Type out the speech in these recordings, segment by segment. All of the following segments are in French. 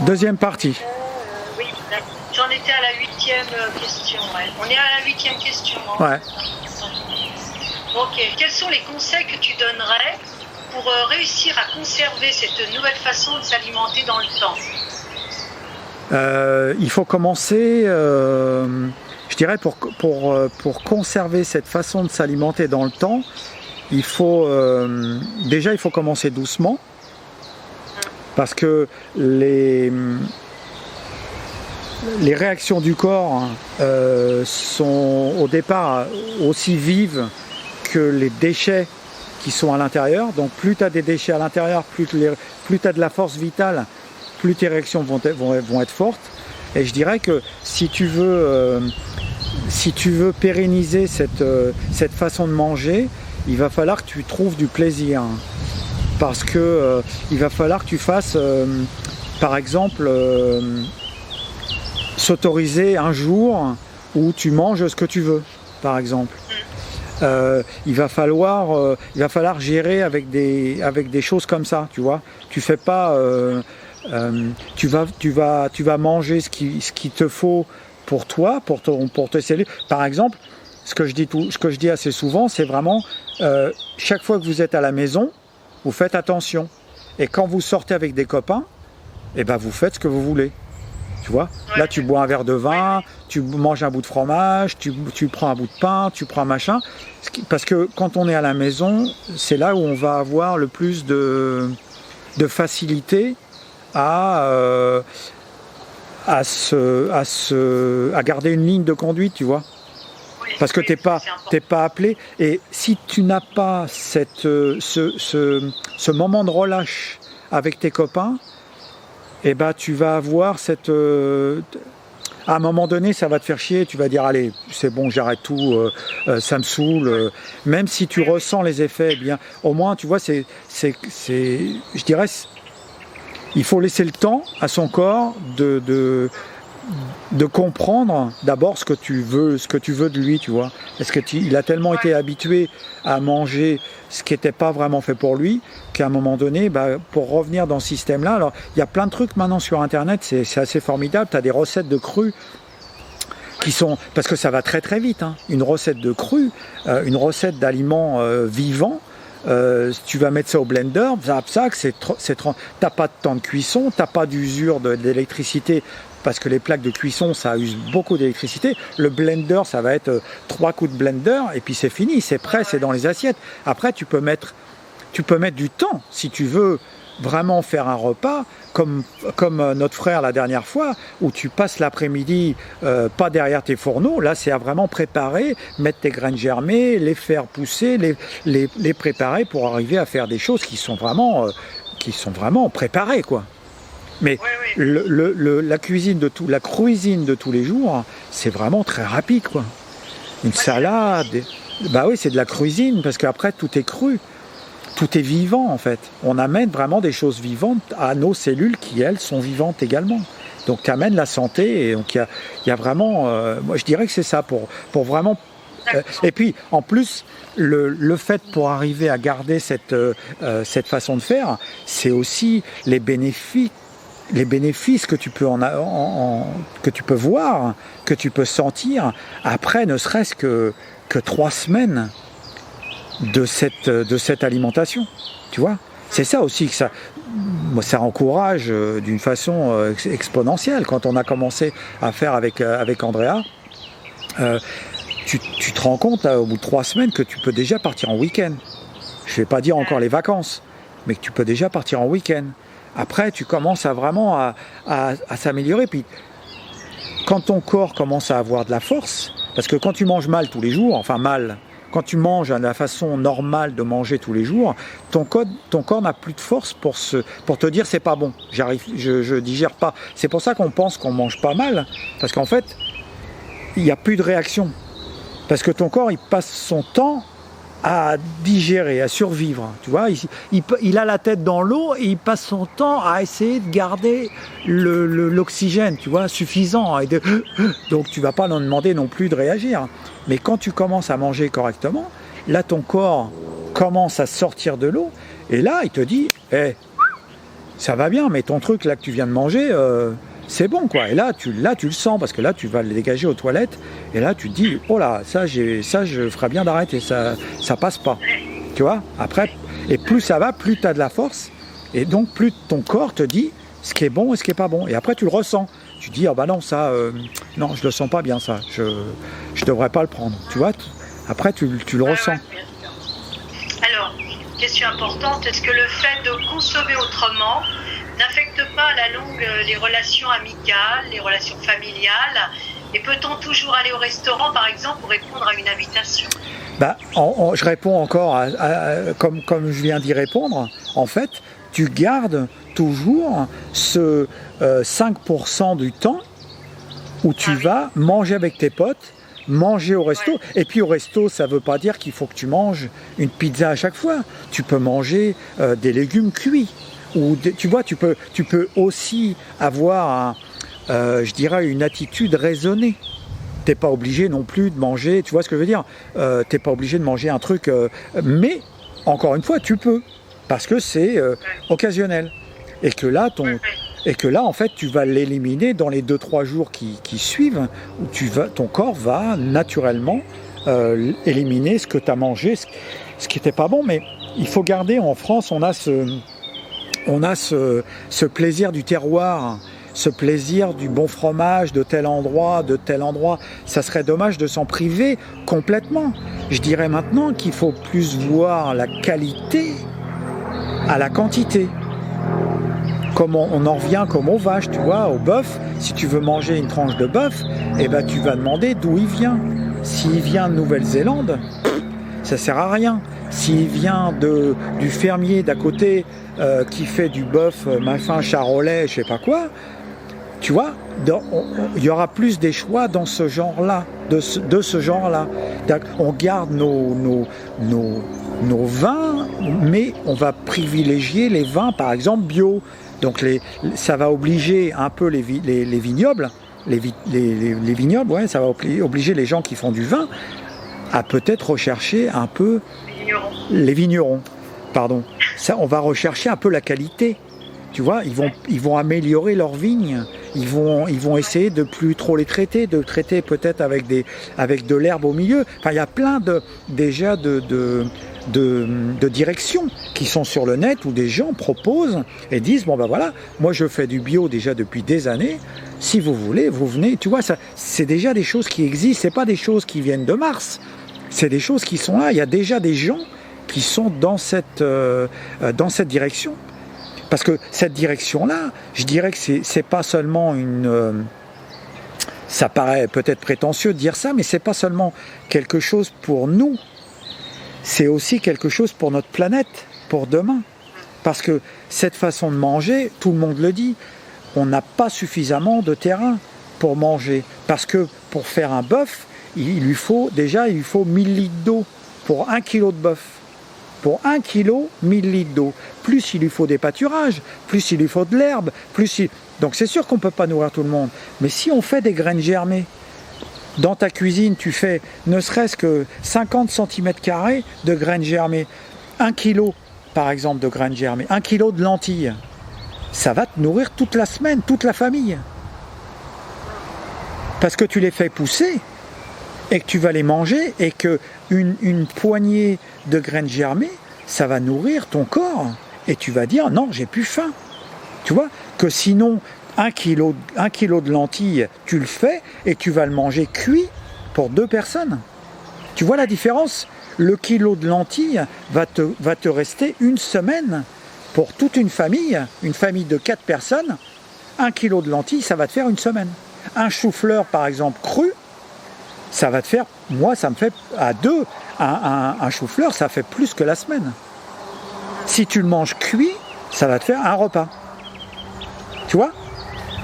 Deuxième partie. Oui, j'en étais à la 8e question. Ouais. On est à la 8e question. Hein. Ouais. Ok. Quels sont les conseils que tu donnerais pour réussir à conserver cette nouvelle façon de s'alimenter dans le temps? Il faut commencer, je dirais, pour conserver cette façon de s'alimenter dans le temps, il faut commencer doucement, parce que les réactions du corps sont au départ aussi vives que les déchets qui sont à l'intérieur. Donc plus tu as des déchets à l'intérieur, plus tu as de la force vitale, plus tes réactions vont être fortes. Et je dirais que si tu veux pérenniser cette façon de manger, il va falloir que tu trouves du plaisir. Parce que il va falloir que tu fasses, par exemple, s'autoriser un jour où tu manges ce que tu veux, par exemple. Il va falloir gérer avec des choses comme ça, tu vois. Tu fais pas, tu vas manger ce qu'il te faut pour toi, pour tes cellules. Par exemple, ce que je dis assez souvent, c'est vraiment chaque fois que vous êtes à la maison, vous faites attention. Et quand vous sortez avec des copains, eh ben vous faites ce que vous voulez. Tu vois, là tu bois un verre de vin, tu manges un bout de fromage, tu prends un bout de pain, tu prends un machin. Parce que quand on est à la maison, c'est là où on va avoir le plus de facilité à garder une ligne de conduite, tu vois. Parce que t'es pas appelé. Et si tu n'as pas ce moment de relâche avec tes copains, eh ben, tu vas avoir à un moment donné, ça va te faire chier, tu vas dire, allez, c'est bon, j'arrête tout, ça me saoule. Même si tu ressens les effets, eh bien, au moins, tu vois, je dirais, il faut laisser le temps à son corps de comprendre d'abord ce que tu veux de lui, tu vois. Parce qu'il a tellement été habitué à manger ce qui n'était pas vraiment fait pour lui, qu'à un moment donné, pour revenir dans ce système-là, alors il y a plein de trucs maintenant sur Internet, c'est assez formidable, tu as des recettes de crues qui sont, parce que ça va très très vite, hein. Une recette de crues, une recette d'aliments vivants, tu vas mettre ça au blender, t'as pas de temps de cuisson, t'as pas d'usure d'électricité, parce que les plaques de cuisson, ça use beaucoup d'électricité. Le blender, ça va être 3 coups de blender, et puis c'est fini, c'est prêt, c'est dans les assiettes. Après, tu peux mettre du temps, si tu veux vraiment faire un repas, comme notre frère la dernière fois, où tu passes l'après-midi pas derrière tes fourneaux. Là, c'est à vraiment préparer, mettre tes graines germées, les faire pousser, les préparer pour arriver à faire des choses qui sont vraiment préparées, quoi. Mais la cuisine de tous les jours, c'est vraiment très rapide, quoi. Une salade, c'est de la cuisine, parce qu'après tout est cru, tout est vivant en fait. On amène vraiment des choses vivantes à nos cellules qui, elles, sont vivantes également. Donc tu amènes la santé, et donc il y a vraiment, moi je dirais que c'est ça pour vraiment. Et puis en plus, le fait pour arriver à garder cette façon de faire, c'est aussi les bénéfices que tu peux que tu peux voir, que tu peux sentir après, ne serait-ce que 3 semaines de cette alimentation, tu vois. C'est ça aussi que ça encourage d'une façon exponentielle. Quand on a commencé à faire avec Andrea, tu te rends compte au bout de 3 semaines que tu peux déjà partir en week-end. Je ne vais pas dire encore les vacances, mais que tu peux déjà partir en week-end. Après, tu commences à s'améliorer. Puis, quand ton corps commence à avoir de la force, parce que quand tu manges mal tous les jours, quand tu manges à la façon normale de manger tous les jours, ton corps n'a plus de force pour te dire c'est pas bon, je digère pas. C'est pour ça qu'on pense qu'on mange pas mal, parce qu'en fait, il n'y a plus de réaction. Parce que ton corps, il passe son temps à digérer, à survivre, tu vois, il a la tête dans l'eau et il passe son temps à essayer de garder l'oxygène, tu vois, suffisant. Donc tu vas pas leur demander non plus de réagir. Mais quand tu commences à manger correctement, là ton corps commence à sortir de l'eau et là il te dit, ça va bien, mais ton truc là que tu viens de manger, c'est bon quoi. Et là tu le sens, parce que là tu vas le dégager aux toilettes, et là tu te dis, oh là, ça je ferais bien d'arrêter, ça passe pas. Tu vois, après, et plus ça va, plus tu as de la force, et donc plus ton corps te dit ce qui est bon et ce qui est pas bon. Et après tu le ressens. Tu dis, ah bah non, ça, non, je le sens pas bien ça, je devrais pas le prendre. Tu vois, après tu le ressens. Alors, question importante, est-ce que le fait de consommer autrement n'affecte pas à la longue les relations amicales, les relations familiales? Et peut-on toujours aller au restaurant, par exemple, pour répondre à une invitation? Bah, je réponds encore comme je viens d'y répondre. En fait, tu gardes toujours ce 5% du temps où tu vas manger avec tes potes, manger au resto. Ouais. Et puis au resto, ça ne veut pas dire qu'il faut que tu manges une pizza à chaque fois. Tu peux manger des légumes cuits. Tu vois, tu peux aussi avoir, je dirais, une attitude raisonnée. T'es pas obligé non plus de manger, tu vois ce que je veux dire, t'es pas obligé de manger un truc, mais encore une fois, tu peux, parce que c'est occasionnel. Et que là, en fait, tu vas l'éliminer dans les 2-3 jours qui suivent, où ton corps va naturellement éliminer ce que tu as mangé, ce qui n'était pas bon. Mais il faut garder, en France, on a ce plaisir du terroir, ce plaisir du bon fromage de tel endroit. Ça serait dommage de s'en priver complètement. Je dirais maintenant qu'il faut plus voir la qualité à la quantité. Comme on en revient comme aux vaches, tu vois, au bœuf. Si tu veux manger une tranche de bœuf, eh ben, tu vas demander d'où il vient. S'il vient de Nouvelle-Zélande, ça sert à rien. S'il vient du fermier d'à côté qui fait du bœuf, charolais, je sais pas quoi, tu vois, il y aura plus des choix dans ce genre-là, de ce genre-là. On garde nos vins, mais on va privilégier les vins, par exemple, bio. Donc ça va obliger un peu les vignobles, les vignobles, ouais, ça va obliger les gens qui font du vin à peut-être rechercher un peu les vignerons. Pardon. Ça, on va rechercher un peu la qualité. Tu vois, ils vont améliorer leurs vignes. Ils vont essayer de plus trop les traiter, de traiter peut-être avec de l'herbe au milieu. Enfin, il y a plein de directions qui sont sur le net où des gens proposent et disent bon ben voilà, moi je fais du bio déjà depuis des années. Si vous voulez, vous venez. Tu vois, ça, c'est déjà des choses qui existent. C'est pas des choses qui viennent de Mars. C'est des choses qui sont là. Il y a déjà des gens qui sont dans cette direction. Parce que cette direction-là, je dirais que c'est pas seulement ça paraît peut-être prétentieux de dire ça, mais c'est pas seulement quelque chose pour nous, c'est aussi quelque chose pour notre planète, pour demain. Parce que cette façon de manger, tout le monde le dit, on n'a pas suffisamment de terrain pour manger. Parce que pour faire un bœuf, il lui faut 1000 litres d'eau pour 1 kilo de bœuf. Pour 1 kilo, 1000 litres d'eau. Plus il lui faut des pâturages, plus il lui faut de l'herbe, donc c'est sûr qu'on ne peut pas nourrir tout le monde. Mais si on fait des graines germées, dans ta cuisine, tu fais ne serait-ce que 50 cm² de graines germées, 1 kilo par exemple de graines germées, 1 kilo de lentilles, ça va te nourrir toute la semaine, toute la famille. Parce que tu les fais pousser et que tu vas les manger et que une poignée de graines germées, ça va nourrir ton corps. Et tu vas dire, non, j'ai plus faim. Tu vois, que sinon, 1 kilo de lentilles, tu le fais et tu vas le manger cuit pour 2 personnes. Tu vois la différence? Le kilo de lentilles va te rester une semaine pour toute une famille de 4 personnes. 1 kilo de lentilles, ça va te faire une semaine. Un chou-fleur, par exemple, cru, ça va te faire, moi, ça me fait à 2, un chou-fleur, ça fait plus que la semaine. Si tu le manges cuit, ça va te faire un repas. Tu vois?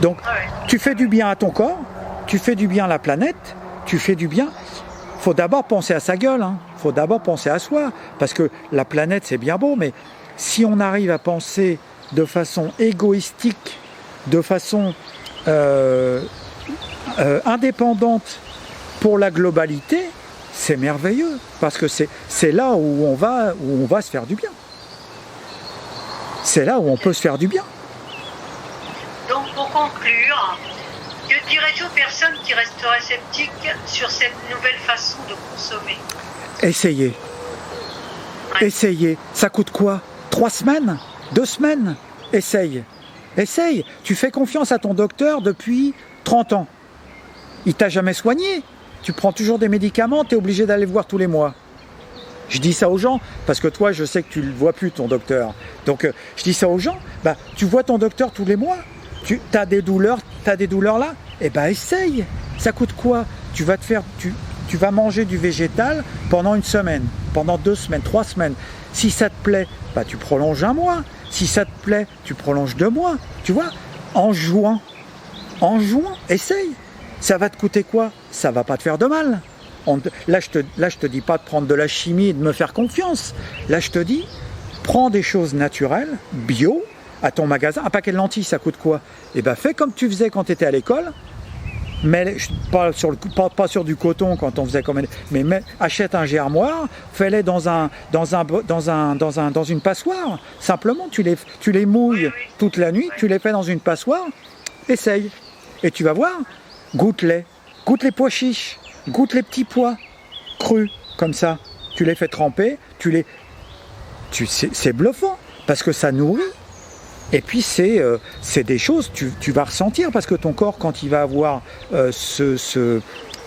Donc, tu fais du bien à ton corps, tu fais du bien à la planète, tu fais du bien. Il faut d'abord penser à sa gueule, il faut d'abord penser à soi, parce que la planète, c'est bien beau, mais si on arrive à penser de façon égoïstique, de façon indépendante pour la globalité, c'est merveilleux, parce que c'est là où on va se faire du bien. C'est là où on peut se faire du bien. conclure, que dirais-tu aux personnes qui resteraient sceptiques sur cette nouvelle façon de consommer? Essayez. Ouais. Essayez. Ça coûte quoi? 3 semaines? 2 semaines? Essaye. Essaye. Tu fais confiance à ton docteur depuis 30 ans. Il t'a jamais soigné. Tu prends toujours des médicaments, tu es obligé d'aller le voir tous les mois. Je dis ça aux gens, parce que toi, je sais que tu ne le vois plus, ton docteur. Donc, je dis ça aux gens, tu vois ton docteur tous les mois, tu as des douleurs là, essaye. Ça coûte quoi? Tu vas manger du végétal pendant 1 semaine, pendant 2 semaines, 3 semaines. Si ça te plaît, tu prolonges 1 mois. Si ça te plaît, tu prolonges 2 mois. Tu vois, en jouant, essaye. Ça va te coûter quoi? Ça va pas te faire de mal. Là, je te dis pas de prendre de la chimie et de me faire confiance. Là, je te dis, prends des choses naturelles, bio, à ton magasin. Un paquet de lentilles, ça coûte quoi? Fais comme tu faisais quand tu étais à l'école. Mais pas sur du coton quand on faisait mais achète un germoir, fais-les dans une passoire. Simplement, tu les mouilles toute la nuit, tu les fais dans une passoire. Essaye. Et tu vas voir, goûte les pois chiches. Goûte les petits pois crus, comme ça. Tu les fais tremper, c'est bluffant, parce que ça nourrit. Et puis c'est des choses, tu vas ressentir, parce que ton corps, quand il va avoir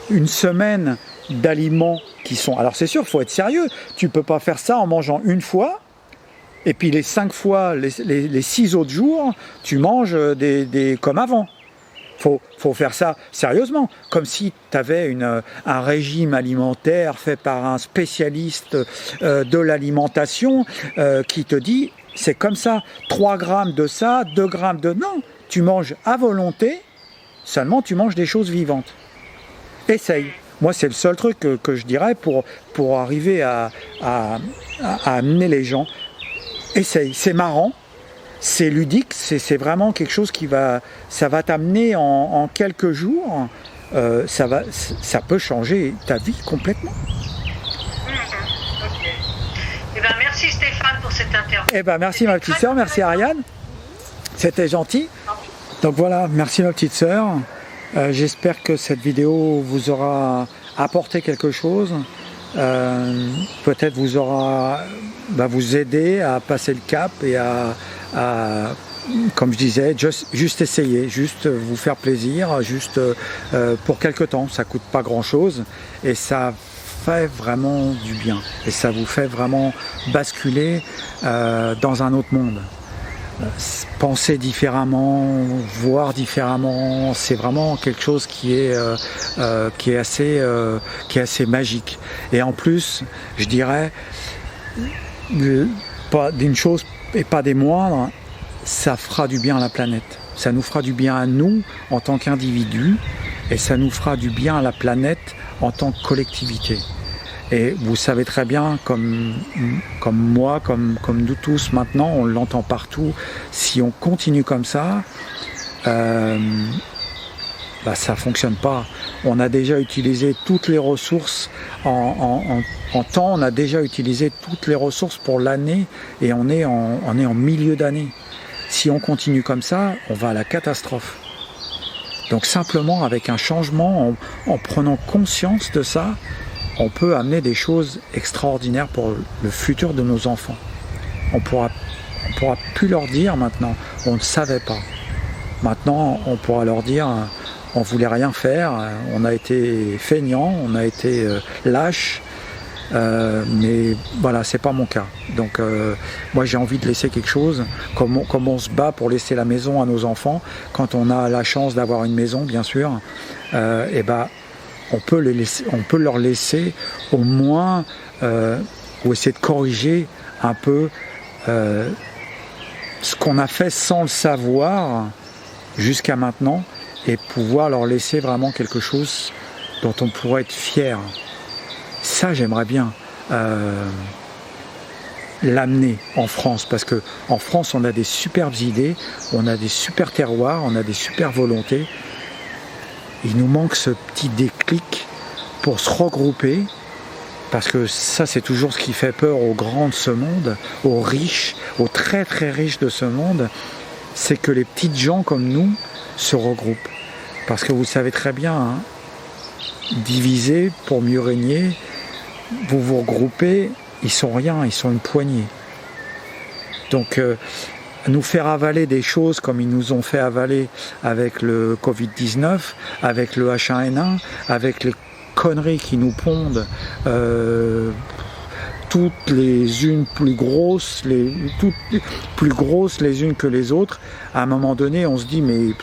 une semaine d'aliments qui sont... Alors c'est sûr, il faut être sérieux. Tu ne peux pas faire ça en mangeant 1 fois, et puis les 5 fois, les 6 autres jours, tu manges comme avant. Faut faire ça sérieusement, comme si tu avais un régime alimentaire fait par un spécialiste de l'alimentation qui te dit, c'est comme ça, 3 grammes de ça, 2 grammes de... Non, tu manges à volonté, seulement tu manges des choses vivantes. Essaye. Moi, c'est le seul truc que je dirais pour arriver à amener les gens. Essaye, c'est marrant. C'est ludique, c'est vraiment quelque chose ça va t'amener en quelques jours, ça peut changer ta vie complètement. Okay. Merci Stéphane pour cette interview. Merci ma petite sœur, merci Ariane, c'était gentil. Donc voilà, merci ma petite sœur. J'espère que cette vidéo vous aura apporté quelque chose. Peut-être vous aura vous aider à passer le cap et à comme je disais, juste essayer, juste vous faire plaisir, juste pour quelque temps, ça coûte pas grand chose et ça fait vraiment du bien et ça vous fait vraiment basculer dans un autre monde. Penser différemment, voir différemment, c'est vraiment quelque chose qui est assez magique. Et en plus, je dirais, pas d'une chose et pas des moindres, ça fera du bien à la planète. Ça nous fera du bien à nous en tant qu'individus et ça nous fera du bien à la planète en tant que collectivité. Et vous savez très bien, comme moi, comme nous tous maintenant, on l'entend partout, si on continue comme ça, ça ne fonctionne pas. On a déjà utilisé toutes les ressources en temps, on a déjà utilisé toutes les ressources pour l'année et on est en milieu d'année. Si on continue comme ça, on va à la catastrophe. Donc simplement avec un changement, en prenant conscience de ça, on peut amener des choses extraordinaires pour le futur de nos enfants. On pourra plus leur dire maintenant, on ne savait pas. Maintenant, on pourra leur dire, on voulait rien faire, on a été feignant, on a été lâche, mais voilà, c'est pas mon cas. Donc moi j'ai envie de laisser quelque chose, comme on se bat pour laisser la maison à nos enfants, quand on a la chance d'avoir une maison, bien sûr, on peut leur laisser au moins ou essayer de corriger un peu ce qu'on a fait sans le savoir jusqu'à maintenant et pouvoir leur laisser vraiment quelque chose dont on pourrait être fier. Ça, j'aimerais bien l'amener en France, parce que en France, on a des superbes idées, on a des super terroirs, on a des super volontés. Il nous manque ce petit déclic pour se regrouper, parce que ça, c'est toujours ce qui fait peur aux grands de ce monde, aux riches, aux très très riches de ce monde, c'est que les petites gens comme nous, se regroupent. Parce que vous savez très bien, hein, diviser pour mieux régner, vous vous regroupez, ils sont rien, ils sont une poignée. Donc nous faire avaler des choses comme ils nous ont fait avaler avec le Covid-19, avec le H1N1, avec les conneries qui nous pondent, toutes les unes plus grosses, toutes plus grosses les unes que les autres, à un moment donné on se dit mais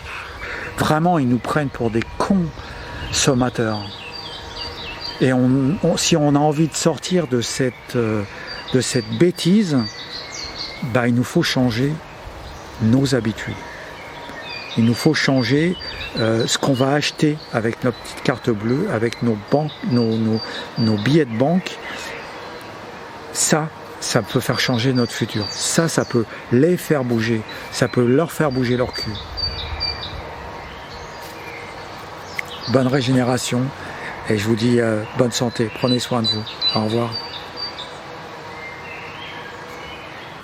vraiment ils nous prennent pour des consommateurs. Et si on a envie de sortir de cette bêtise, bah, il nous faut changer nos habitudes. Il nous faut changer ce qu'on va acheter avec notre petite carte bleue, avec nos billets de banque. Ça peut faire changer notre futur. Ça peut les faire bouger. Ça peut leur faire bouger leur cul. Bonne régénération et je vous dis bonne santé. Prenez soin de vous. Au revoir.